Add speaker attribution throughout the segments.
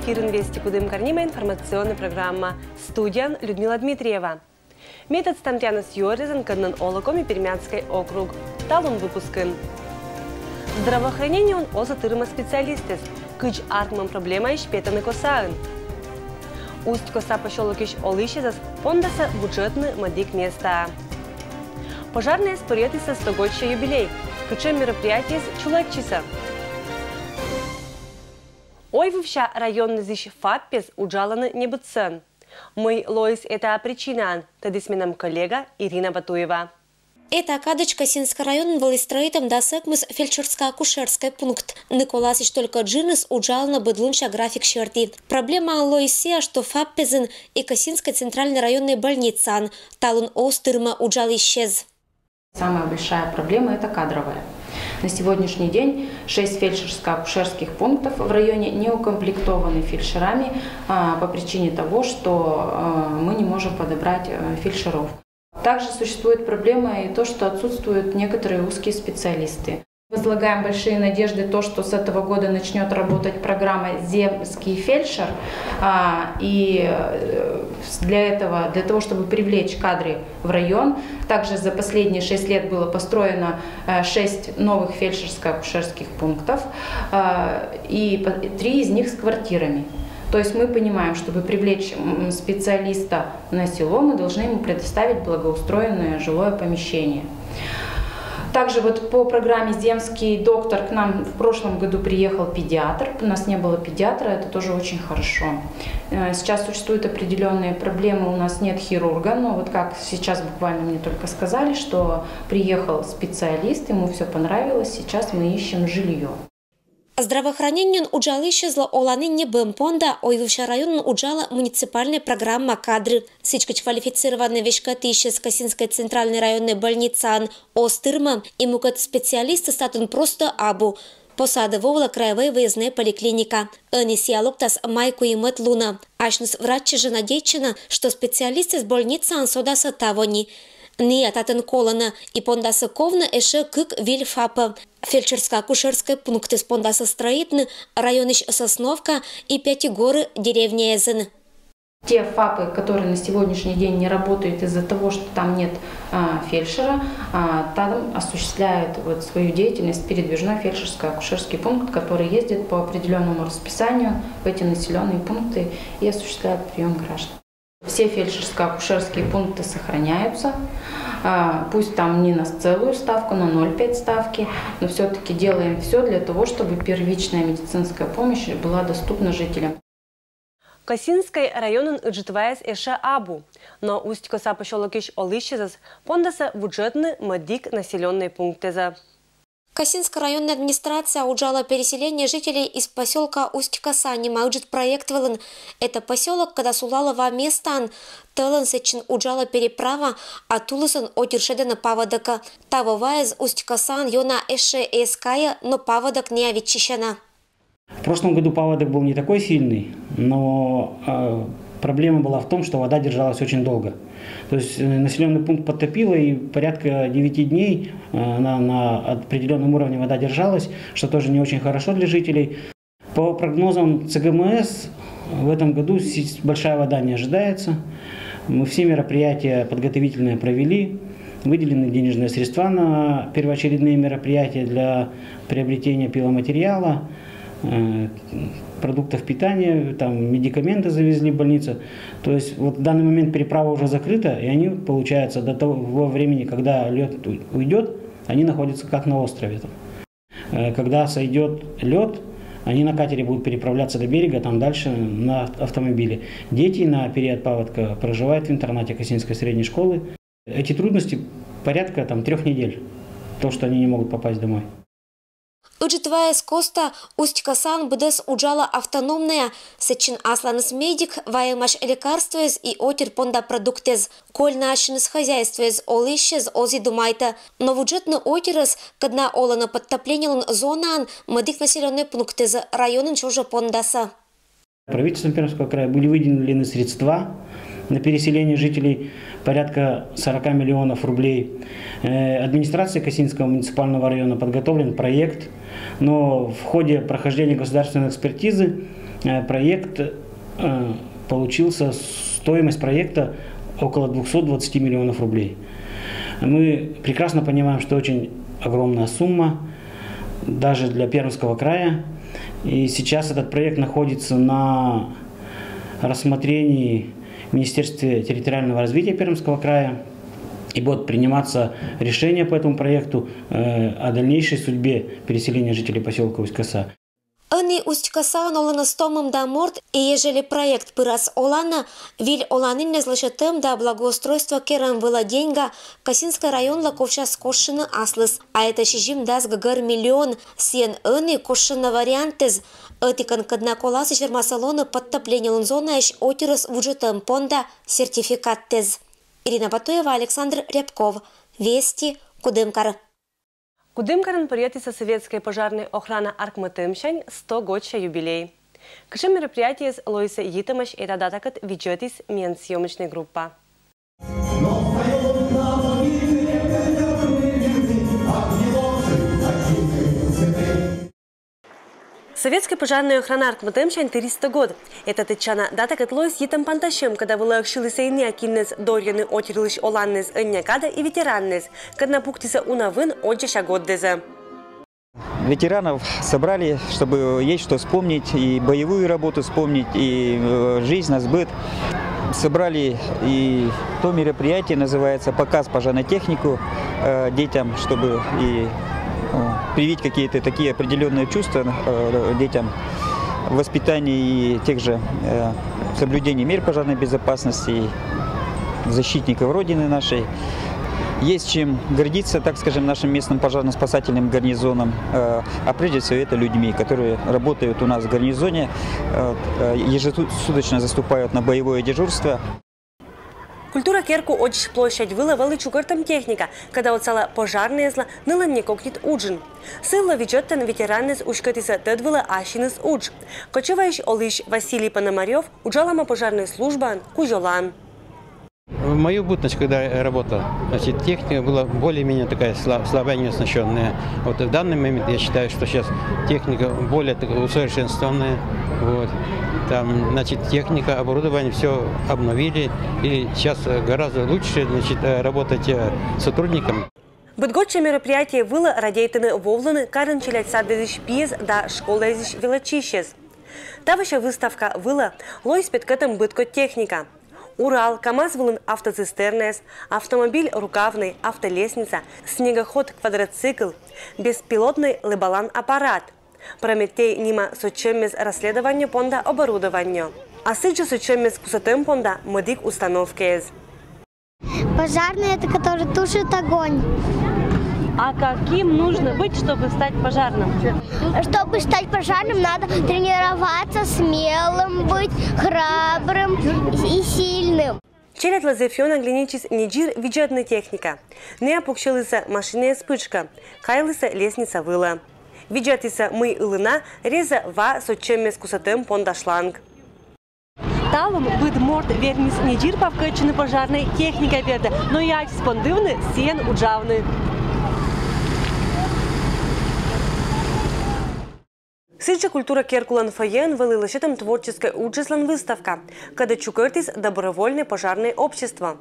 Speaker 1: эфир «Инвести Кудым Карнима» информационная программа. Студия Людмила Дмитриева. Метод Стантянас Йоризен Каннан Олаком и Пермянский округ. Талун выпускын. Здравоохранение он оза тырма специалистес. Кыч артман проблема иш петаны косаын. Усть коса пошелокиш олышезас фондаса бюджетный мадик места. Пожарные споряды со 100-годия юбилей. Кычем мероприятие с чулакчиса. Ой, вовща районный зищ фаппес уджаланы небыцен. Мы лоис это причина, тады с мином коллега Ирина Батуева.
Speaker 2: Это Кадочка Синский район волистроитом досекмыс фельдшерско-акушерский пункт. Николасич только джинес уджална быдлунча график черти. Проблема лоисия, что фаппезен и Касинской центральной районной больницан. Талун остырма уджал исчез.
Speaker 3: Самая большая проблема – это кадровая. На сегодняшний день 6 фельдшерско-акушерских пунктов в районе не укомплектованы фельдшерами по причине того, что мы не можем подобрать фельдшеров. Также существует проблема и то, что отсутствуют некоторые узкие специалисты. Возлагаем большие надежды то, что с этого года начнет работать программа «Земский фельдшер». И для того, чтобы привлечь кадры в район, также за последние 6 лет было построено 6 новых фельдшерско-акушерских пунктов, и 3 из них с квартирами. То есть мы понимаем, чтобы привлечь специалиста на село, мы должны ему предоставить благоустроенное жилое помещение. Также вот по программе «Земский доктор» к нам в прошлом году приехал педиатр. У нас не было педиатра, это тоже очень хорошо. Сейчас существуют определенные проблемы, у нас нет хирурга, но вот как сейчас буквально мне только сказали, что приехал специалист, ему все понравилось, сейчас мы ищем жилье.
Speaker 2: Здравоохранение уджалы исчезло оланы не бэмпонда, ойвывший район уджала муниципальная программа кадры. Сычкач квалифицированный вешкаты исчез Касинской центральной районной больницы Остырма и мукат специалисты статун просто абу. Посада вовла краевая выездная поликлиника. Анисиалог тас майку и мет луна. Ашнус врачи же надеечена, что специалисты с больницы ансодаса тавони. Не ататен колона и пондаса ковна эше кык вильфапа. Фельдшерско-акушерский пункт пондаса строитны, районыш Сосновка и Пятигоры деревня Эзен.
Speaker 3: Те ФАПы, которые на сегодняшний день не работают из-за того, что там нет фельдшера, там осуществляет свою деятельность передвижной фельдшерско-акушерский пункт, который ездит по определенному расписанию в эти населенные пункты и осуществляет прием граждан. Все фельдшерско-акушерские пункты сохраняются, пусть там не на целую ставку, на 0,5 ставки, но все-таки делаем все для того, чтобы первичная медицинская помощь была доступна жителям.
Speaker 1: Касинской районын ыджытваяс эше абу, но усть коса пошелокиш олышезас пондаса бюджетный мадик населенные пункты.
Speaker 2: Касинская районная администрация уджала переселение жителей из поселка Усть-Коса, не мауджит проект Велен. Это поселок, когда Сулалова местан, Телен сечин уджала переправа, а Тулусан отиршедена паводока. Тавовая из Усть-Косан йона эше эская, но паводок не овечищена.
Speaker 4: В прошлом году паводок был не такой сильный, но проблема была в том, что вода держалась очень долго. То есть населенный пункт подтопило, и порядка 9 дней на определенном уровне вода держалась, что тоже не очень хорошо для жителей. По прогнозам ЦГМС в этом году большая вода не ожидается. Мы все мероприятия подготовительные провели, выделены денежные средства на первоочередные мероприятия для приобретения пиломатериала, продуктов питания, там медикаменты завезли в больницу. То есть вот в данный момент переправа уже закрыта, и они, получается, до того времени, когда лед уйдет, они находятся как на острове. Когда сойдет лед, они на катере будут переправляться до берега, там дальше на автомобиле. Дети на период паводка проживают в интернате Касинской средней школы. Эти трудности порядка 3 недель, то, что они не могут попасть домой.
Speaker 2: Учитывая с коста Усть-Косан бдес уджала автономная, сечин асланс медик, ваемаш лекарствуез и отир понда продуктез, коль нашинс хозяйствуез олищез ози думайта, но бюджетный отирес, когда олана подтоплением зонан, медик населенный пунктез районен чужа пондаса.
Speaker 4: Правительством Пермского края были выделены средства на переселение жителей порядка 40 миллионов рублей. Администрацией Касинского муниципального района подготовлен проект, но в ходе прохождения государственной экспертизы проект получился, стоимость проекта около 220 миллионов рублей. Мы прекрасно понимаем, что очень огромная сумма, даже для Пермского края. И сейчас этот проект находится на рассмотрении в Министерстве территориального развития Пермского края. И будут приниматься решения по этому проекту о дальнейшей судьбе переселения жителей поселка Усть-Коса.
Speaker 2: Они Усть-Коса олана стомым да морд, и ежели проект пырас олана, виль оланын незлашетым да благоустройство керам выла деньга, Касинский район лаковша скошшины аслыс, а это шижим даст гагар миллион, сен они кошшина вариантез, этикан кадна коласы жермасалоны подтопление зона еш отирос вуджетым понда сертификат тез. Ирина Батуева, Александр Рябков. Вести, Кудымкар.
Speaker 1: Кудымкарын приятиса советской пожарной охраны Аркматымшань 100-годша юбилей. Кышым мероприятие с Лоиса Йитамаш это датакат виджетис мен съемочной группа. Советская пожарная охрана Аркматымшань 300 год. Это тычана дата котлоис етам панташем, когда было акшилися ине акиннес дорьяны отерлыш оланнес иннякада и ветераннес, когда пуктиса унавын отжеша годдезе.
Speaker 5: Ветеранов собрали, чтобы есть что вспомнить, и боевую работу вспомнить, и жизнь на сбыт. Собрали и то мероприятие, называется «Показ пожарной технику» детям, чтобы и привить какие-то такие определенные чувства детям в воспитании и тех же соблюдении мер пожарной безопасности, защитников Родины нашей. Есть чем гордиться, так скажем, нашим местным пожарно-спасательным гарнизоном, а прежде всего это людьми, которые работают у нас в гарнизоне, ежесуточно заступают на боевое дежурство.
Speaker 1: Культура керку одж площадь выловала чукартом техника, когда оцала пожарная зла ныла не кокнет уджин. Сыла ведёттан ветеранес ушкатиса тедвыла ашинес удж. Кочевающий олыш Василий Пономарев уджалама пожарная служба кужолан.
Speaker 6: В мою бытность, когда я работал, значит, техника была более-менее такая слабая, не оснащенная. Вот в данный момент я считаю, что сейчас техника более усовершенствованная. Вот. Там, значит, техника, оборудование все обновили, и сейчас гораздо лучше, значит, работать сотрудникам.
Speaker 1: Быдготче мероприятие было радейтаны вовланы карен челять садезиш пиез да школезиш велочищез. Тавыша выставка была лойс петкатом быдко техника. Урал, КамАЗ вылын автоцистернес, автомобиль рукавный, автолестница, снегоход квадроцикл, беспилотный лыбалан-аппарат. Прометей нима сочемез расследование понда оборудования. А сыджа сочемез кусатым понда модик установки.
Speaker 7: Пожарный – это который тушит огонь.
Speaker 1: А каким нужно быть, чтобы стать пожарным?
Speaker 7: Чтобы стать пожарным, надо тренироваться, смелым быть, храбрым и сильным.
Speaker 1: Челят лазефьона глиничис неджир виджетная техника. Не опукчилися машинная спычка, кайлися лестница выла. Виджатиса мы илына, реза ва сочемес кусатым понда шланг. Талум быд морд вернис неджир павкачины пожарной техника верда, но я спондывны сен уджавны. Сыджа культура керкулан фоен вылила щитом творческая уджеслан выставка, когда чукертис добровольное пожарное общество.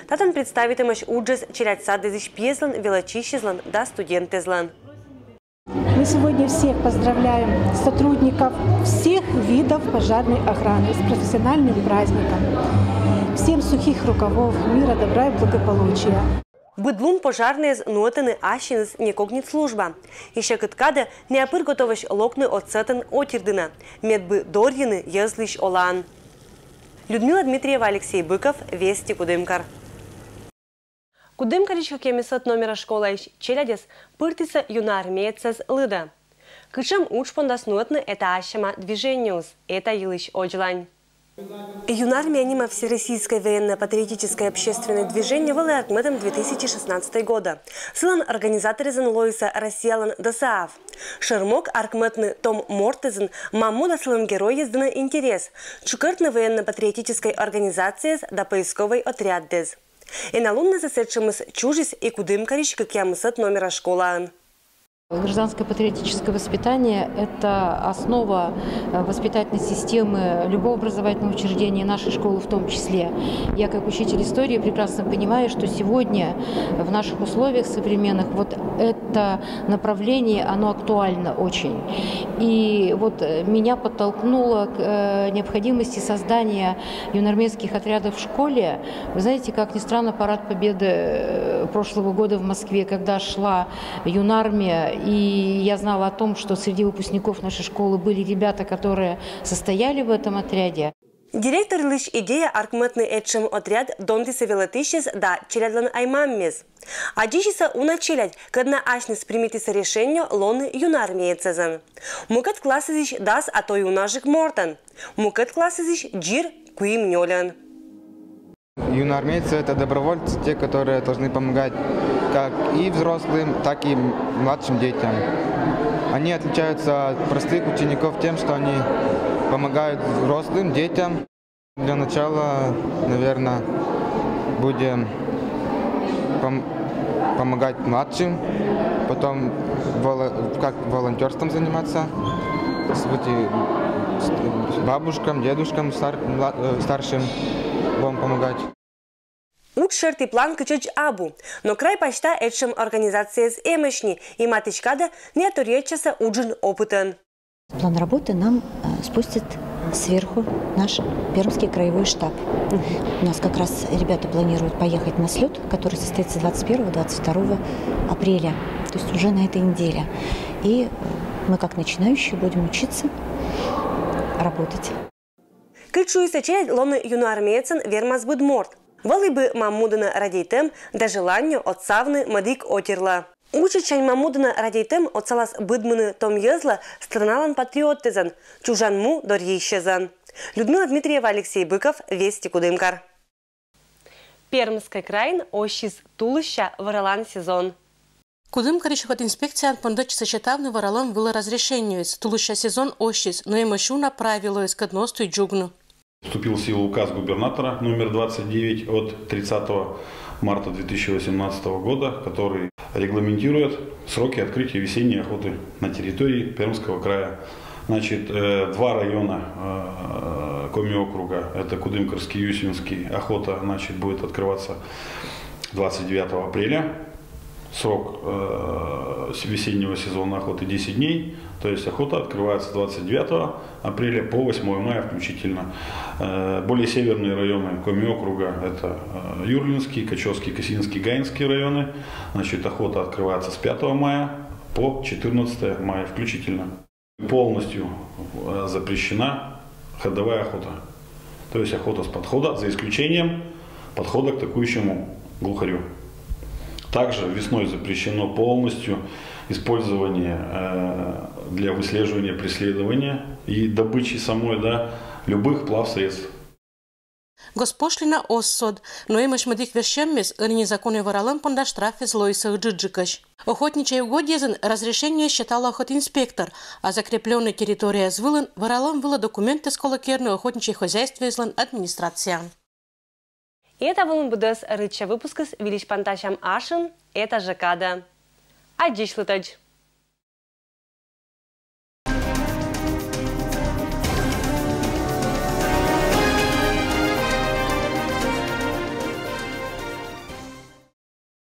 Speaker 1: Татан представит имаш уджес челять садезиш пьеслан, велочищезлан да студентезлан.
Speaker 8: Мы сегодня всех поздравляем сотрудников всех видов пожарной охраны с профессиональным праздником. Всем сухих рукавов, мира, добра и благополучия.
Speaker 1: Быдлун пожарные нотаны ашинс не когнит служба. Еще кыткада не опыр готовыш локны отцетан отирдына. Медбы дорьяны езлищ олан. Людмила Дмитриева, Алексей Быков, Вести, Кудымкар. Кудымкаричка кемисот номера школа ищ челядес пыртиса юноармеецес лыда. Кышам учпондас нотны это ашама движениус, это елыш оджлань. Юнармия анима Всероссийское военно-патриотическое общественное движение было Аркматом 2016 года. Сылан организаторы Лоиса Россиялан Досаав. Шермок Аркматны Том Мортезен Мамуда сылан герой езданы интерес. Чукартны военно-патриотической организации да поисковый отряд дез. И налунны засечемыс чужис и Кудымкарич, как я мысат номера школа.
Speaker 3: Гражданское патриотическое воспитание – это основа воспитательной системы любого образовательного учреждения, нашей школы в том числе. Я, как учитель истории, прекрасно понимаю, что сегодня в наших условиях современных вот это направление, оно актуально очень. И вот меня подтолкнуло к необходимости создания юноармейских отрядов в школе. Вы знаете, как ни странно, парад Победы прошлого года в Москве, когда шла юнармия, и я знала о том, что среди выпускников нашей школы были ребята, которые состояли в этом отряде.
Speaker 1: Директор лишь идея аркметный этшим отряд донтисе велатищес да челядлан аймаммес. А дичиса уначелять, когда ашнис примитиса решение лоны юнармиецезан. Мукет классизиш дас, а то юнажик мортан. Мукет классизиш джир куим нёлян.
Speaker 9: Юноармейцы – это добровольцы, те, которые должны помогать как и взрослым, так и младшим детям. Они отличаются от простых учеников тем, что они помогают взрослым, детям. Для начала, наверное, будем помогать младшим, потом как волонтерством заниматься, с бабушкам, дедушкам, старшим будем помогать.
Speaker 1: Учшерти план качать абу, но край почта этшим организации с эмешни и матичкада не оторечься уджин опытен.
Speaker 10: План работы нам спустит сверху наш Пермский краевой штаб. У нас как раз ребята планируют поехать на слет, который состоится 21-22 апреля, то есть уже на этой неделе. И мы, как начинающие, будем учиться работать.
Speaker 1: Кычуйся челядь лоны юноармейцен вермаз будморт. Вали бы мамудана радейтем, да желанию от савны мадик отерла. Учичань мамудана радейтем от салас быдмыны том езла страналан патриоттезан, чужанму дорьищезан. Людмила Дмитриева, Алексей Быков, Вести Кудымкар. Пермский край ощис тулыща воролан сезон.
Speaker 11: Кудымкар еще от инспекции от пондочи сочетавный воролан было разрешение. Тулыща сезон ощис, но и мощуна правило из кодносту и джугну.
Speaker 12: Вступил в силу указ губернатора номер 29 от 30 марта 2018 года, который регламентирует сроки открытия весенней охоты на территории Пермского края. Значит, два района Коми-округа, это Кудымкарский и Юсинский, охота, значит, будет открываться 29 апреля. Срок весеннего сезона охоты 10 дней, то есть охота открывается 29 апреля по 8 мая включительно. Более северные районы Коми-округа – это Юрлинский, Качевский, Косинский, Гаинский районы. Значит, охота открывается с 5 мая по 14 мая включительно. Полностью запрещена ходовая охота, то есть охота с подхода, за исключением подхода к атакующему глухарю. Также весной запрещено полностью использование для выслеживания, преследования и добычи самой, любых плавсредств.
Speaker 11: Госпошлина оссод, но и мышмадик вершеммес, незаконный воролан понда штрафе злойсах джиджикаш. Охотничье угодье разрешение считал охотинспектор, а закрепленная территория звылан воролан было документы с колокерной охотничьей хозяйстве злан администрация.
Speaker 1: И это был БДС рыча выпуска с Вилич Пантачам Ашин, это Жакада. А дичь летач.